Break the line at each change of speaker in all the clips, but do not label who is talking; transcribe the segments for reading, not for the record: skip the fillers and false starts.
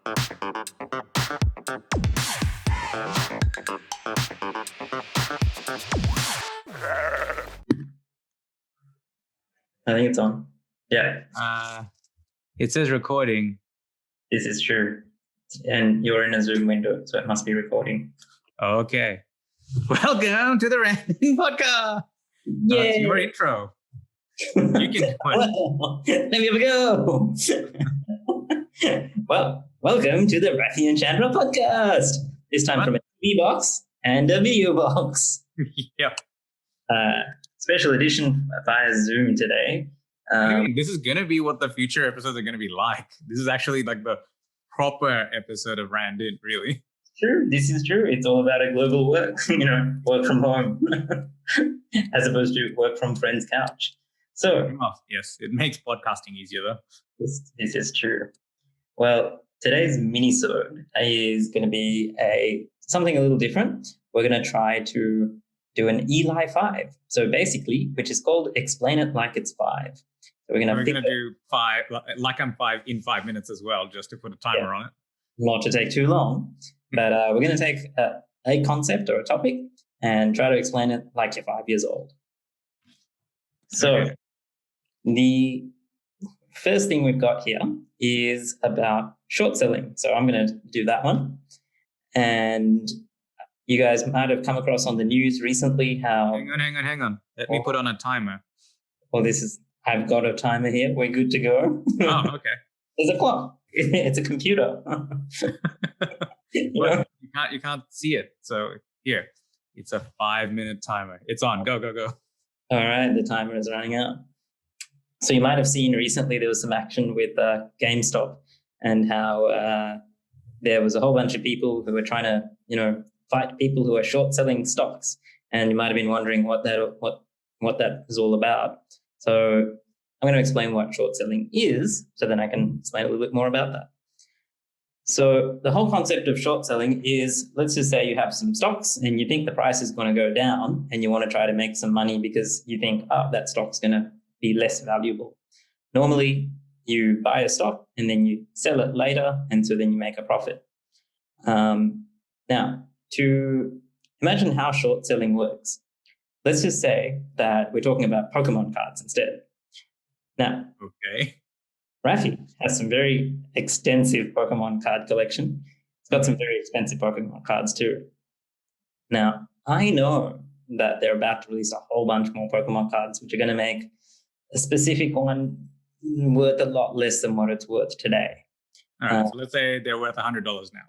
I think it's on. Yeah.
It says recording.
This is true. And you're in a Zoom window, so it must be recording.
Okay. Welcome to the randInt podcast.
Yeah.
That's your intro. You can
Let me have a go. Well, welcome to the randInt Chandra podcast. This time from a TV box and a video box.
Yep.
Special edition via Zoom today.
This is going to be what the future episodes are going to be like. This is actually like the proper episode of randInt, really.
True. This is true. It's all about a global work, work from home as opposed to work from friend's couch. So,
yes, it makes podcasting easier though.
This is true. Well, today's minisode is going to be something a little different. We're going to try to do an Eli 5. So basically, which is called Explain It Like It's 5. So we're going to
do 5, like I'm 5 in 5 minutes as well, just to put a timer on it.
Not to take too long, but we're going to take a concept or a topic and try to explain it like you're 5 years old. So the first thing we've got here is about short selling. So I'm going to do that one. And you guys might have come across on the news recently how...
Hang on. Let me put on a timer.
Well, I've got a timer here. We're good to go.
Oh, okay.
There's a clock. It's a computer.
You can't see it. So here, it's a 5-minute timer. It's on. Go.
All right. The timer is running out. So you might have seen recently there was some action with GameStop and how there was a whole bunch of people who were trying to, fight people who are short selling stocks. And you might have been wondering what that is all about. So I'm going to explain what short selling is, so then I can explain a little bit more about that. So the whole concept of short selling is, let's just say you have some stocks and you think the price is going to go down and you want to try to make some money because you think, that stock's going to be less valuable. Normally, you buy a stock and then you sell it later, and so then you make a profit. Now, to imagine how short selling works, let's just say that we're talking about Pokemon cards instead. Now, Rafi has some very extensive Pokemon card collection. He's got some very expensive Pokemon cards too. Now, I know that they're about to release a whole bunch more Pokemon cards, which are going to make a specific one worth a lot less than what it's worth today.
All right, so let's say they're worth $100 now.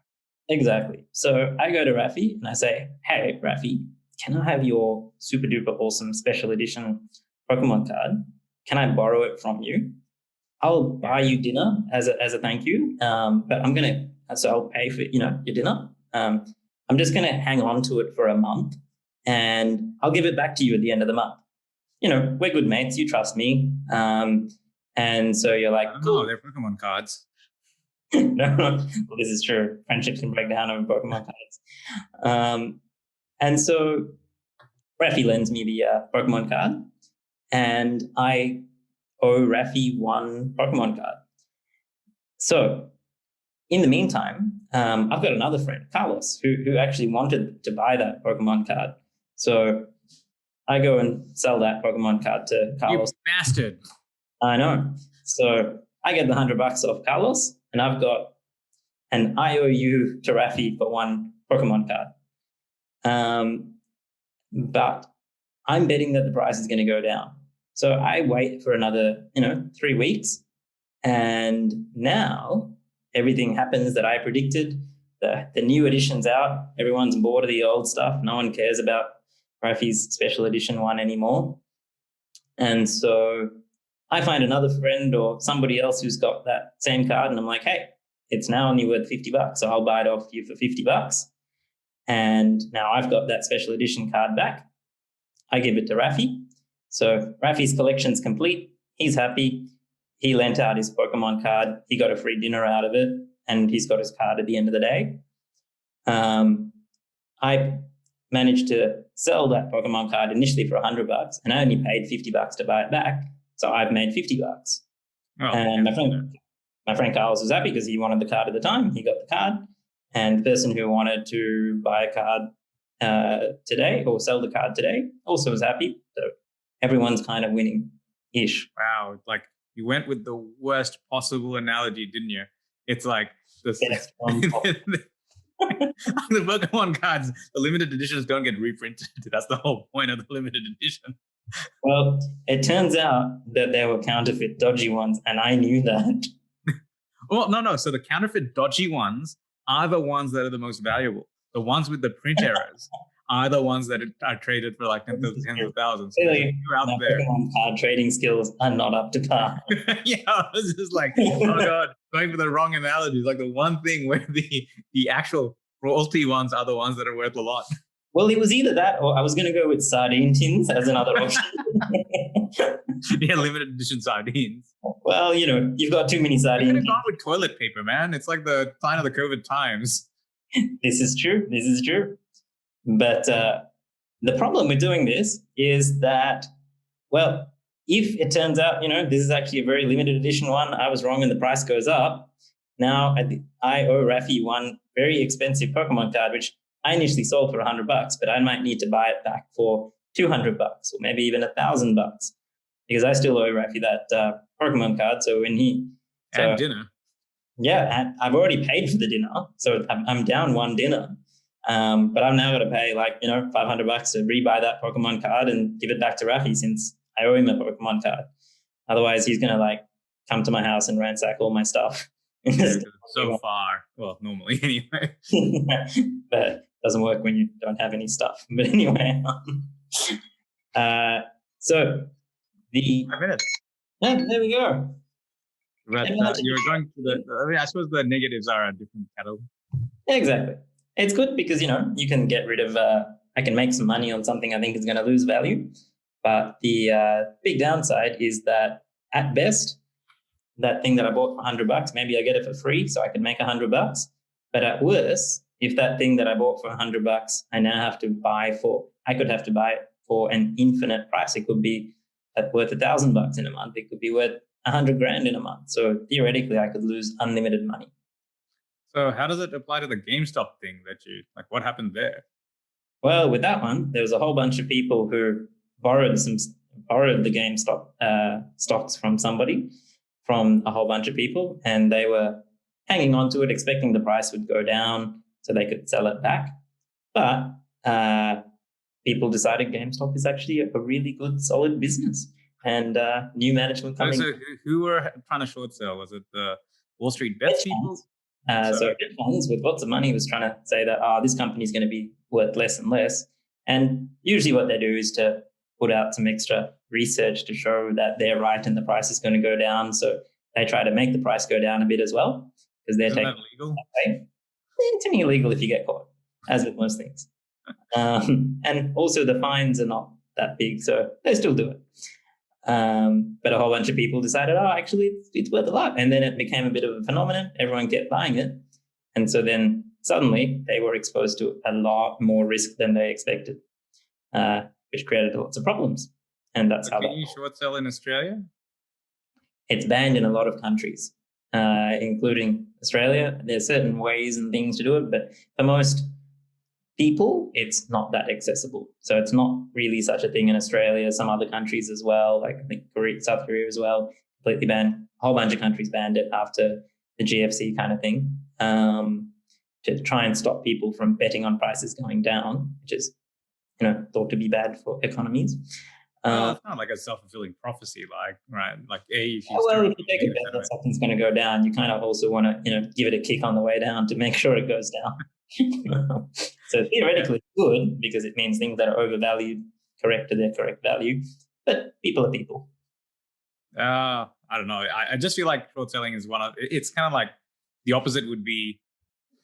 Exactly. So I go to Rafi and I say, hey, Rafi, can I have your super duper awesome special edition Pokemon card? Can I borrow it from you? I'll buy you dinner as a thank you, but I'll pay for your dinner. I'm just going to hang on to it for a month and I'll give it back to you at the end of the month. We're good mates. You trust me. And so you're like, cool.
No, they're Pokemon cards.
No, well, this is true. Friendships can break down over Pokemon cards. And so Rafi lends me the Pokemon card and I owe Rafi one Pokemon card. So in the meantime, I've got another friend, Carlos, who actually wanted to buy that Pokemon card. So I go and sell that Pokemon card to Carlos.
You bastard.
I know. So I get the $100 off Carlos, and I've got an IOU to Rafi for one Pokemon card. But I'm betting that the price is going to go down. So I wait for another, 3 weeks. And now everything happens that I predicted. The new edition's out. Everyone's bored of the old stuff. No one cares about Rafi's special edition one anymore. And so I find another friend or somebody else who's got that same card, and I'm like, hey, it's now only worth $50, so I'll buy it off you for $50. And now I've got that special edition card back. I give it to Rafi. So Rafi's collection's complete. He's happy. He lent out his Pokemon card. He got a free dinner out of it, and he's got his card at the end of the day. I managed to sell that Pokemon card initially for $100, and I only paid $50 to buy it back. So I've made $50.
Oh,
and my friend my friend Carlos was happy because he wanted the card at the time. He got the card, and the person who wanted to buy a card today or sell the card today also was happy. So everyone's kind of winning-ish.
Wow, like you went with the worst possible analogy, didn't you? It's like this.
Yes,
The Pokemon cards, the limited editions don't get reprinted. That's the whole point of the limited edition.
Well, it turns out that there were counterfeit dodgy ones, and I knew that.
Well, no. So the counterfeit dodgy ones are the ones that are the most valuable. The ones with the print errors are the ones that are traded for like tens of thousands.
Really,
out there.
Pokemon card trading skills are not up to par.
Yeah, I was just like, oh god, going for the wrong analogies. Like the one thing where the actual royalty ones are the ones that are worth a lot.
Well, it was either that or I was going to go with sardine tins as another option.
Yeah, limited edition sardines.
Well, you've got too many
You
sardines.
could have gone with toilet paper, man. It's like the sign of the COVID times.
This is true. But the problem with doing this is that, well, if it turns out, this is actually a very limited edition one, I was wrong and the price goes up. Now I owe Rafi one very expensive Pokemon card, which I initially sold for $100, but I might need to buy it back for $200 or maybe even $1,000 because I still owe Rafi that Pokemon card. So when
and dinner.
Yeah, and I've already paid for the dinner, so I'm down one dinner. But I've now got to pay like $500 to rebuy that Pokemon card and give it back to Rafi since I owe him a Pokemon card. Otherwise, he's gonna like come to my house and ransack all my stuff.
So far, well, normally anyway.
But it doesn't work when you don't have any stuff. But anyway, so the
5 minutes.
Yeah, there we go.
But you're going to I suppose the negatives are a different kettle.
Exactly. It's good because, you can get rid of, I can make some money on something I think is going to lose value. But the big downside is that at best, that thing that I bought for $100, maybe I get it for free, so I can make $100. But at worst, if that thing that I bought for $100, I now have to I could have to buy it for an infinite price. It could be worth $1,000 in a month. It could be worth $100,000 in a month. So theoretically, I could lose unlimited money.
So how does it apply to the GameStop thing what happened there?
Well, with that one, there was a whole bunch of people who borrowed the GameStop stocks from a whole bunch of people, and they were hanging on to it, expecting the price would go down so they could sell it back. But people decided GameStop is actually a really good, solid business, and new management coming.
So who were trying to short sell? Was it the Wall Street Bets people?
So hedge funds with lots of money was trying to say that this company is going to be worth less and less. And usually what they do is to put out some extra research to show that they're right and the price is going to go down. So they try to make the price go down a bit as well because they're taking
that legal?
It's only illegal if you get caught, as with most things. And also the fines are not that big, so they still do it. But a whole bunch of people decided, actually, it's worth a lot. And then it became a bit of a phenomenon. Everyone kept buying it. And so then suddenly they were exposed to a lot more risk than they expected, which created lots of problems. And that's how
can you short sell in Australia?
It's banned in a lot of countries, including Australia. There's certain ways and things to do it, but for most people, it's not that accessible. So it's not really such a thing in Australia. Some other countries as well, like I think South Korea as well, completely banned. A whole bunch of countries banned it after the GFC kind of thing, to try and stop people from betting on prices going down, which is, thought to be bad for economies.
Well, it's not like a self-fulfilling prophecy, right? Like, if
you take a bet that something's going to go down, you kind of also want to, give it a kick on the way down to make sure it goes down. So theoretically, it's good because it means things that are overvalued correct to their correct value. But people are people.
I don't know. I just feel like short selling is it's kind of like the opposite would be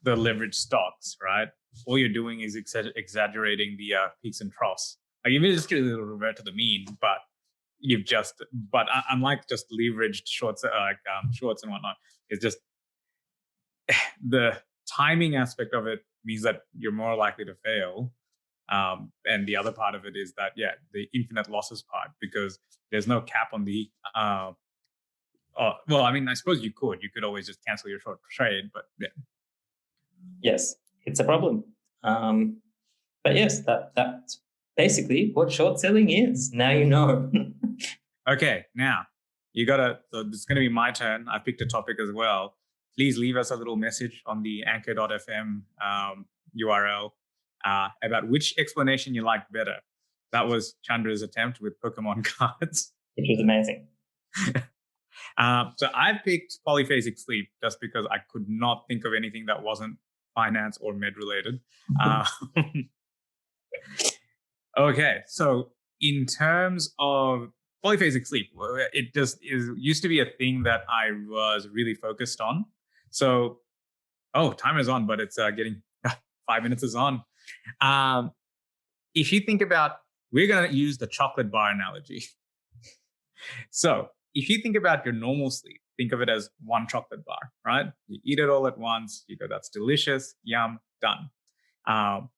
the leveraged stocks, right? All you're doing is exaggerating the peaks and troughs. Like you may just get a little revert to the mean, but unlike just leveraged shorts, shorts and whatnot, it's just the timing aspect of it means that you're more likely to fail. And the other part of it is that, the infinite losses part, because there's no cap on the Oh, well, I mean, I suppose you could. You could always just cancel your short trade, but yeah.
Yes, it's a problem. But yes, that's basically what short selling is. Now you know.
Okay, now you gotta. So it's gonna be my turn. I picked a topic as well. Please leave us a little message on the anchor.fm URL about which explanation you liked better. That was Chandra's attempt with Pokemon cards.
Which was amazing.
So I picked Polyphasic Sleep just because I could not think of anything that wasn't finance or med related. Uh, okay, so in terms of Polyphasic Sleep, it just used to be a thing that I was really focused on. So, oh, timer's on, but it's getting 5 minutes is on. Um, if you think about, we're going to use the chocolate bar analogy. So if you think about your normal sleep, think of it as one chocolate bar, right? You eat it all at once. You go, that's delicious, yum, done. Um,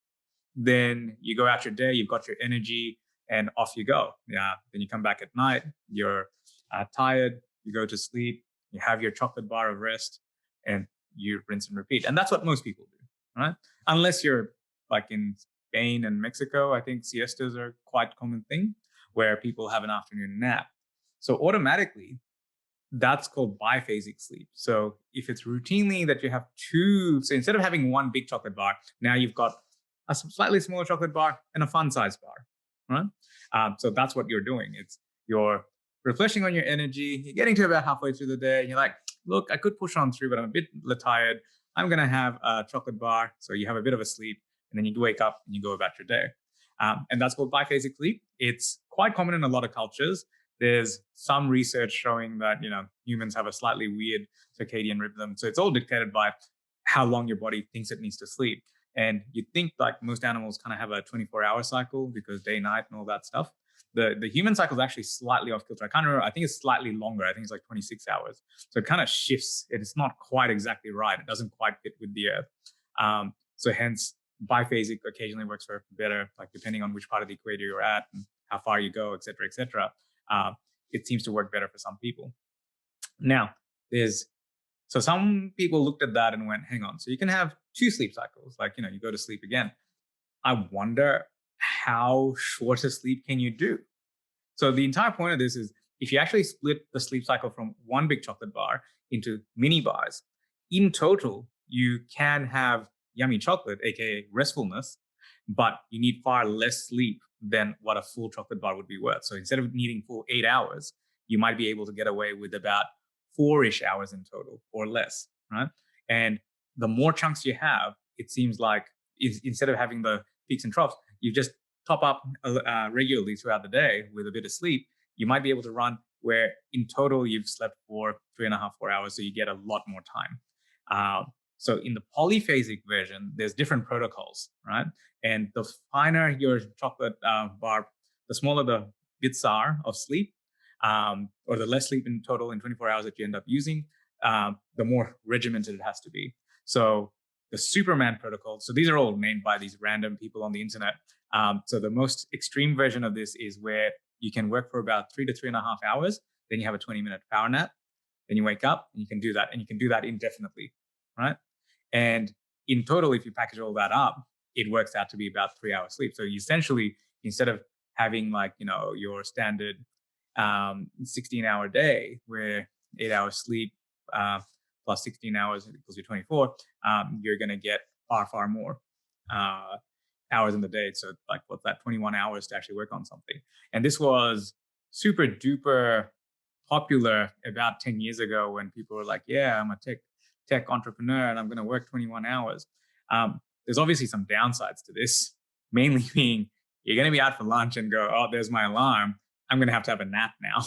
then you go out your day, you've got your energy, and off you go. Yeah. Then you come back at night, you're tired, you go to sleep, you have your chocolate bar of rest, and you rinse and repeat. And that's what most people do, right? Unless you're like in Spain and Mexico, I think siestas are quite a common thing where people have an afternoon nap. So automatically, that's called biphasic sleep. So if it's routinely that you have two, so instead of having one big chocolate bar, now you've got a slightly smaller chocolate bar and a fun size bar, right? So that's what you're doing. It's you're refreshing on your energy. You're getting to about halfway through the day. And you're like, look, I could push on through, but I'm a bit tired. I'm going to have a chocolate bar. So you have a bit of a sleep and then you wake up and you go about your day. And that's called biphasic sleep. It's quite common in a lot of cultures. There's some research showing that humans have a slightly weird circadian rhythm. So it's all dictated by how long your body thinks it needs to sleep. And you'd think like most animals kind of have a 24-hour cycle because day, night, and all that stuff. The human cycle is actually slightly off kilter. I can't remember. I think it's slightly longer. I think it's like 26 hours. So it kind of shifts. It's not quite exactly right. It doesn't quite fit with the Earth. So hence, biphasic occasionally works for better, like depending on which part of the equator you're at and how far you go, et cetera, et cetera. It seems to work better for some people. Now, so some people looked at that and went, hang on, so you can have two sleep cycles, like, you go to sleep again. I wonder how short a sleep can you do? So the entire point of this is if you actually split the sleep cycle from one big chocolate bar into mini bars, in total, you can have yummy chocolate, aka restfulness, but you need far less sleep than what a full chocolate bar would be worth. So instead of needing full 8 hours, you might be able to get away with about 4-ish hours in total or less, right? And the more chunks you have, it seems like instead of having the peaks and troughs, you just top up regularly throughout the day with a bit of sleep. You might be able to run where in total you've slept for 3.5, 4 hours, so you get a lot more time. So in the polyphasic version, there's different protocols, right? And the finer your chocolate bar, the smaller the bits are of sleep, or the less sleep in total in 24 hours that you end up using, the more regimented it has to be. So the Superman protocol, so these are all named by these random people on the internet. So the most extreme version of this is where you can work for about 3 to 3.5 hours, then you have a 20-minute power nap, then you wake up and you can do that, and you can do that indefinitely, right? And in total, if you package all that up, it works out to be about 3 hours sleep. So you essentially, instead of having like, your standard 16-hour day where 8 hours sleep plus 16 hours equals your 24, you're going to get far, far more hours in the day. So like, what's that, 21 hours to actually work on something. And this was super duper popular about 10 years ago when people were like, yeah, I'm a tech entrepreneur and I'm going to work 21 hours. There's obviously some downsides to this, mainly being you're going to be out for lunch and go, oh, there's my alarm. I'm going to have a nap now.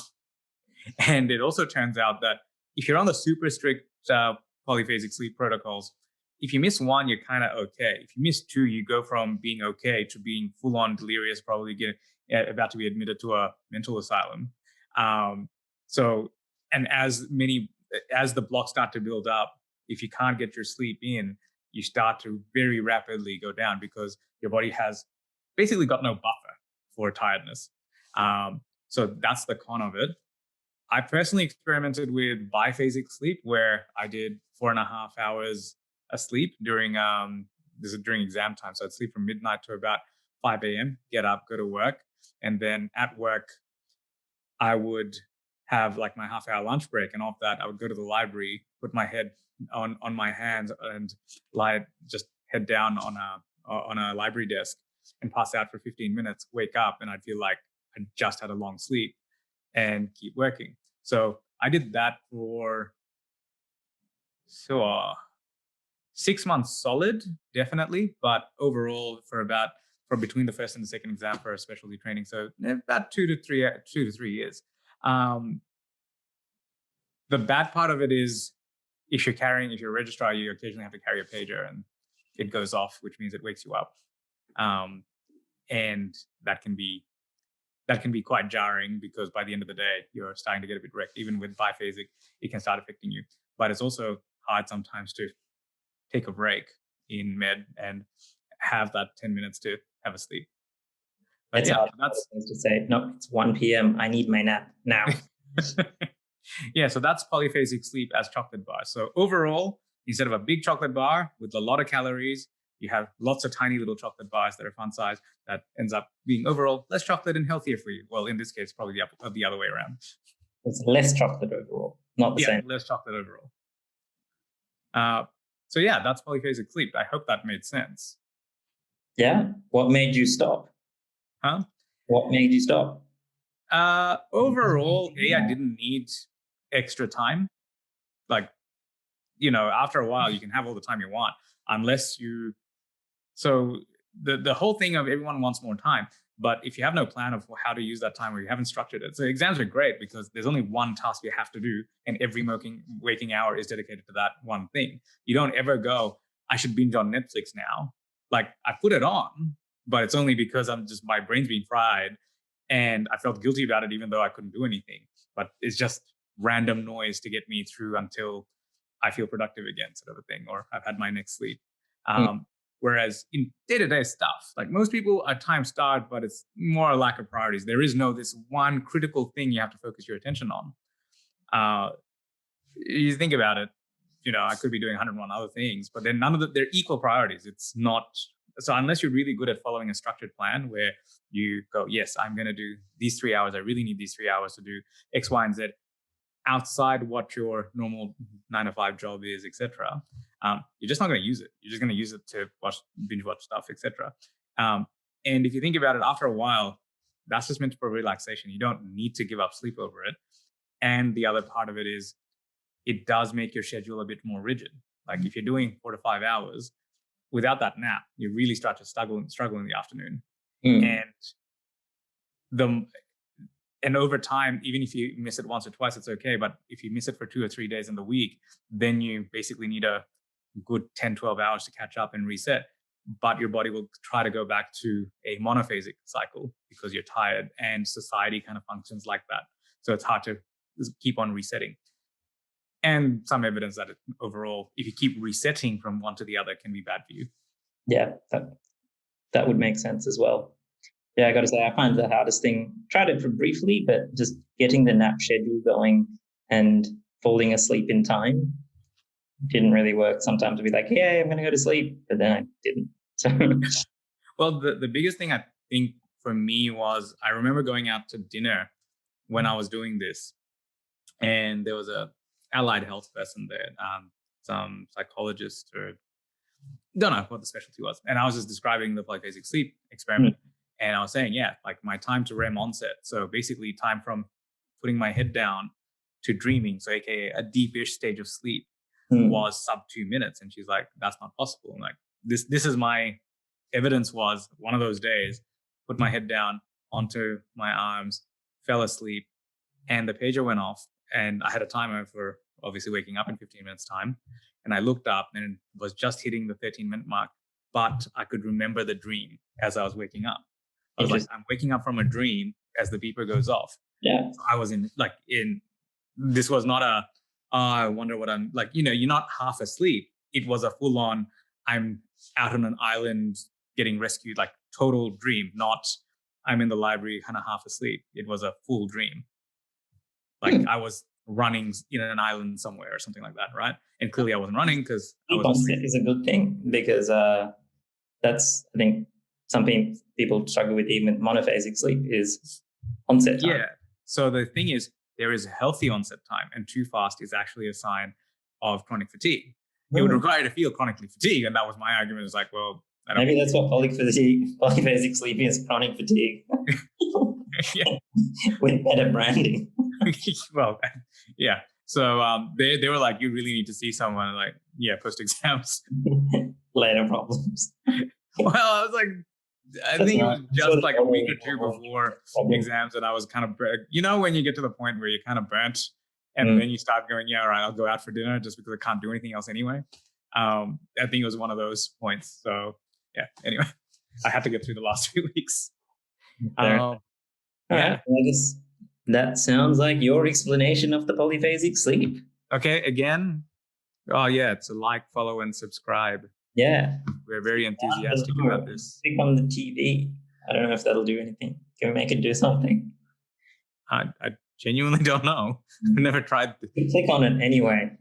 And it also turns out that if you're on the super strict polyphasic sleep protocols, if you miss one, you're kind of okay. If you miss two, you go from being okay to being full on delirious, probably about to be admitted to a mental asylum. So, and as the blocks start to build up, if you can't get your sleep in, you start to very rapidly go down because your body has basically got no buffer for tiredness. So that's the con of it. I personally experimented with biphasic sleep, where I did 4.5 hours asleep during this is during exam time. So I'd sleep from midnight to about 5 a.m., get up, go to work. And then at work, I would have like my half-hour lunch break. And off that, I would go to the library, put my head on my hands and just head down on a library desk and pass out for 15 minutes, wake up, and I'd feel like I just had a long sleep and keep working. So I did that for so 6 months solid, definitely, but overall for between the first and the second exam for a specialty training, so about 2 to 3 years. Um, the bad part of it is if you're a registrar, you occasionally have to carry a pager and it goes off, which means it wakes you up, and that can be quite jarring because by the end of the day, you're starting to get a bit wrecked. Even with biphasic, it can start affecting you. But it's also hard sometimes to take a break in med and have that 10 minutes to have a sleep. But
It's hard to say, no, it's 1 p.m. I need my nap now.
Yeah, so that's polyphasic sleep as chocolate bars. So overall, instead of a big chocolate bar with a lot of calories, you have lots of tiny little chocolate bars that are fun size that ends up being overall less chocolate and healthier for you. Well, in this case, probably the other way around.
It's less chocolate overall, not the same.
Less chocolate overall. So yeah, that's polyphasic sleep. I hope that made sense.
Yeah. What made you stop?
Huh?
What made you stop?
Overall, I didn't need extra time. Like, after a while, you can have all the time you want, unless you. So the whole thing of everyone wants more time, but if you have no plan of how to use that time or you haven't structured it, so exams are great because there's only one task you have to do, and every waking hour is dedicated to that one thing. You don't ever go, I should binge on Netflix now. Like, I put it on, but it's only because my brain's being fried, and I felt guilty about it even though I couldn't do anything. But it's just random noise to get me through until I feel productive again, sort of a thing, or I've had my next sleep. Whereas in day-to-day stuff, like most people are time-starved, but it's more a lack of priorities. There is this one critical thing you have to focus your attention on. You think about it, I could be doing 101 other things, but then they're equal priorities. It's not, so unless you're really good at following a structured plan where you go, yes, I'm going to do these 3 hours. I really need these 3 hours to do X, Y, and Z outside what your normal 9 to 5 job is, etc. You're just not going to use it. You're just going to use it to binge watch stuff, etc. And if you think about it, after a while, that's just meant for relaxation. You don't need to give up sleep over it. And the other part of it is it does make your schedule a bit more rigid. Like if you're doing 4 to 5 hours, without that nap, you really start to struggle in the afternoon. And over time, even if you miss it once or twice, it's okay. But if you miss it for 2 or 3 days in the week, then you basically need a good 10, 12 hours to catch up and reset. But your body will try to go back to a monophasic cycle because you're tired, and society kind of functions like that. So it's hard to keep on resetting. And some evidence that overall, if you keep resetting from one to the other, can be bad for you.
Yeah, that would make sense as well. Yeah, I got to say, I find the hardest thing, tried it for briefly, but just getting the nap schedule going and falling asleep in time didn't really work. Sometimes I'd be like, yeah, I'm going to go to sleep, but then I didn't. So.
Well, the biggest thing I think for me was I remember going out to dinner when I was doing this, and there was a allied health person there, some psychologist, or don't know what the specialty was, and I was just describing the polyphasic sleep experiment. And I was saying, like my time to REM onset. So basically time from putting my head down to dreaming, so aka a deepish stage of sleep, was sub 2 minutes. And she's like, that's not possible. I'm like, this is my evidence. Was one of those days, put my head down onto my arms, fell asleep, and the pager went off. And I had a timer for obviously waking up in 15 minutes time. And I looked up and it was just hitting the 13-minute mark, but I could remember the dream as I was waking up. I was like, I'm waking up from a dream as the beeper goes off.
Yeah.
So I was this was not I wonder what I'm like, you're not half asleep. It was a full on, I'm out on an island getting rescued, like total dream, not I'm in the library kind of half asleep. It was a full dream. like I was running in an island somewhere or something like that, right? And clearly I wasn't running because I was asleep.
Onset is a good thing because that's, I think, something people struggle with even monophasic sleep is onset time.
Yeah. So the thing is, there is a healthy onset time, and too fast is actually a sign of chronic fatigue. It would require you to feel chronically fatigued, and that was my argument. It's like, well,
maybe that's what polyphasic sleep is, chronic fatigue. With better branding.
Well, yeah. So they were like, you really need to see someone, like, yeah, post exams.
Later problems.
Well, I was like, I think it was just like a week or two before exams, and I was kind of, when you get to the point where you're kind of burnt, and then you start going, yeah, all right, I'll go out for dinner just because I can't do anything else anyway. I think it was one of those points. So yeah, anyway, I had to get through the last 2 weeks.
All right. Well, I guess that sounds like your explanation of the polyphasic sleep.
Okay, again. Oh yeah, it's a like, follow, and subscribe.
Yeah.
We're very enthusiastic about this.
Click on the TV. I don't know if that'll do anything. Can we make it do something?
I genuinely don't know. I've never tried.
Click on it anyway.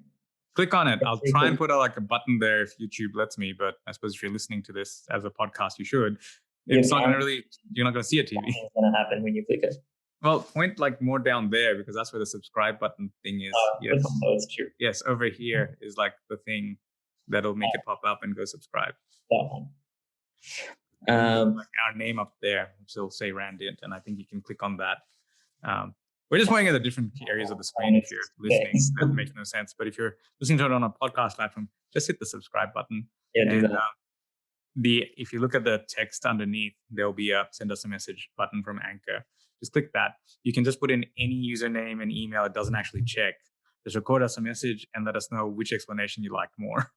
Click on it. I'll try and put a button there if YouTube lets me, but I suppose if you're listening to this as a podcast, you should. It's not gonna you're not going to see a TV.
What's going to happen when you click it?
Well, point like more down there because that's where the subscribe button thing is.
Yes. That's true.
Yes, over here is like the thing that'll make it pop up and go subscribe.
That one.
Like our name up there, which will say randInt, and I think you can click on that. We're just pointing at the different areas of the screen if you're listening. That makes no sense. But if you're listening to it on a podcast platform, just hit the subscribe button.
Yeah, do that.
If you look at the text underneath, there'll be a send us a message button from Anchor. Just click that. You can just put in any username and email. It doesn't actually check. Just record us a message and let us know which explanation you liked more.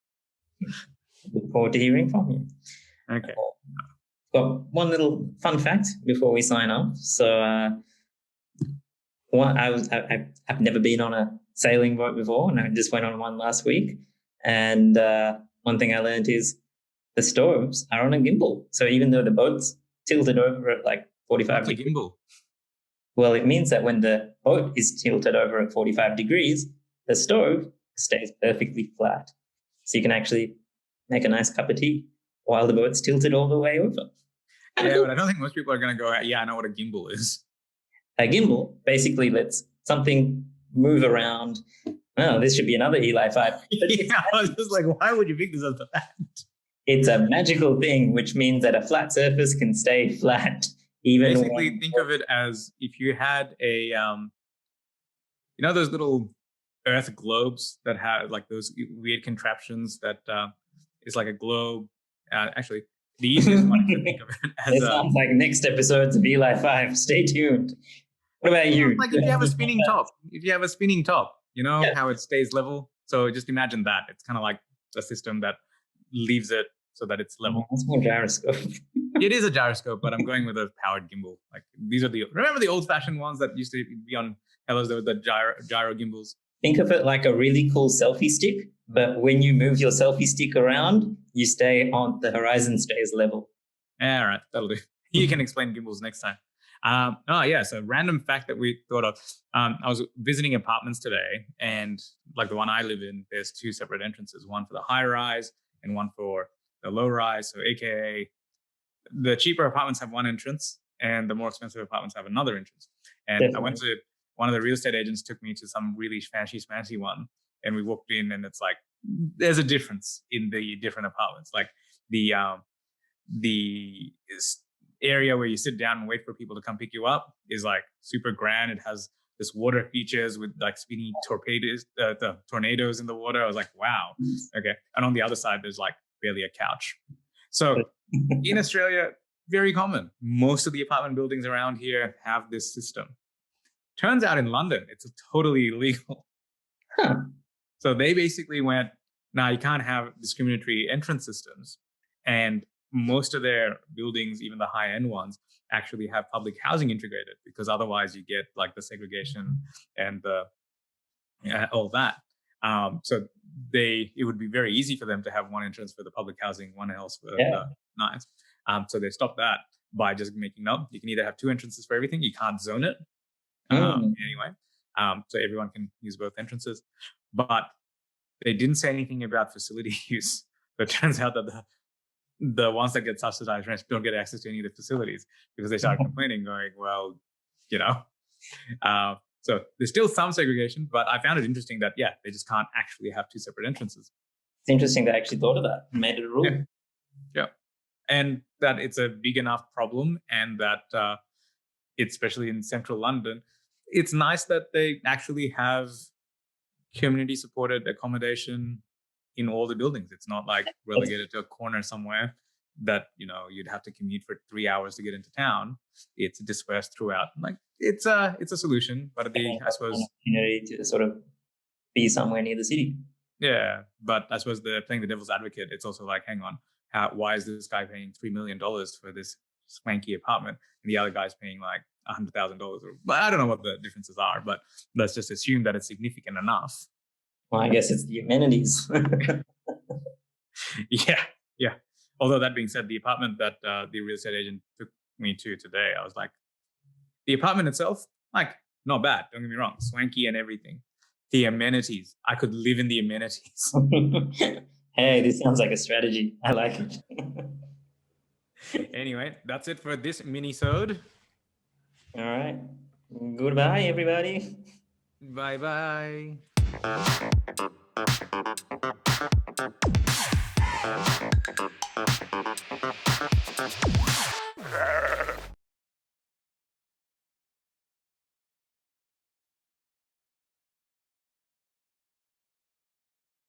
Look forward to hearing from you.
Okay.
Got one little fun fact before we sign off. So, I've never been on a sailing boat before, and I just went on one last week. And one thing I learned is the stoves are on a gimbal. So even though the boat's tilted over at like 45
degrees. What's a gimbal?
Well, it means that when the boat is tilted over at 45 degrees, the stove stays perfectly flat. So you can actually make a nice cup of tea while the boat's tilted all the way over.
Yeah, but I don't think most people are going to go, yeah, I know what a gimbal is.
A gimbal basically lets something move around. Oh, this should be another Eli 5.
Yeah, I was just like, why would you pick this as a fact?
It's a magical thing, which means that a flat surface can stay flat. Even
basically, think of it as if you had a, those little Earth globes that have like those weird contraptions that is like a globe. Actually, the easiest one to think of it as.
It sounds like next episodes of Eli 5. Stay tuned. What about you?
Like if you have a spinning top, how it stays level. So just imagine that. It's kind of like a system that leaves it so that it's level.
That's more gyroscope.
It is a gyroscope, but I'm going with a powered gimbal. Like these are remember the old-fashioned ones that used to be on Hellos, the gyro gimbals?
Think of it like a really cool selfie stick, but when you move your selfie stick around, you stay on, the horizon stays level.
All right, that'll do. You can explain gimbals next time. So random fact that we thought of. I was visiting apartments today, and like the one I live in, there's two separate entrances, one for the high rise and one for the low rise. So AKA the cheaper apartments have one entrance and the more expensive apartments have another entrance. And definitely. I went to one of the real estate agents took me to some really fancy one, and we walked in, and it's like there's a difference in the different apartments. Like the area where you sit down and wait for people to come pick you up is like super grand. It has this water features with like spinning the tornadoes in the water. I was like, wow, okay. And on the other side, there's like barely a couch. So in Australia, very common. Most of the apartment buildings around here have this system. Turns out in London, it's totally illegal.
Huh.
So they basically went, nah, you can't have discriminatory entrance systems. And most of their buildings, even the high-end ones, actually have public housing integrated, because otherwise you get like the segregation and all that. So it would be very easy for them to have one entrance for the public housing, one else for the nice. So they stopped that by just making you can either have two entrances for everything. You can't zone it. Anyway, so everyone can use both entrances. But they didn't say anything about facility use. So it turns out that the ones that get subsidized rents don't get access to any of the facilities because they started complaining, going, well, you know. So there's still some segregation, but I found it interesting that, yeah, they just can't actually have two separate entrances.
It's interesting they actually thought of that and made it a rule.
Yeah. And that it's a big enough problem, and that especially in central London, it's nice that they actually have community supported accommodation in all the buildings. It's not like relegated to a corner somewhere that, you know, you'd have to commute for 3 hours to get into town. It's dispersed throughout. Like it's a solution, but I suppose
opportunity to sort of be somewhere near the city.
Yeah, but I suppose playing the devil's advocate, it's also like, hang on, why is this guy paying $3 million for this swanky apartment, and the other guy's paying like $100,000? But I don't know what the differences are, but let's just assume that it's significant enough.
Well, I guess it's the amenities.
Yeah. Although that being said, the apartment that the real estate agent took me to today, I was like, the apartment itself, like, not bad. Don't get me wrong, swanky and everything. The amenities, I could live in the amenities.
Hey, this sounds like a strategy. I like it.
Anyway, that's it for this minisode.
All right. Goodbye, everybody.
Bye-bye.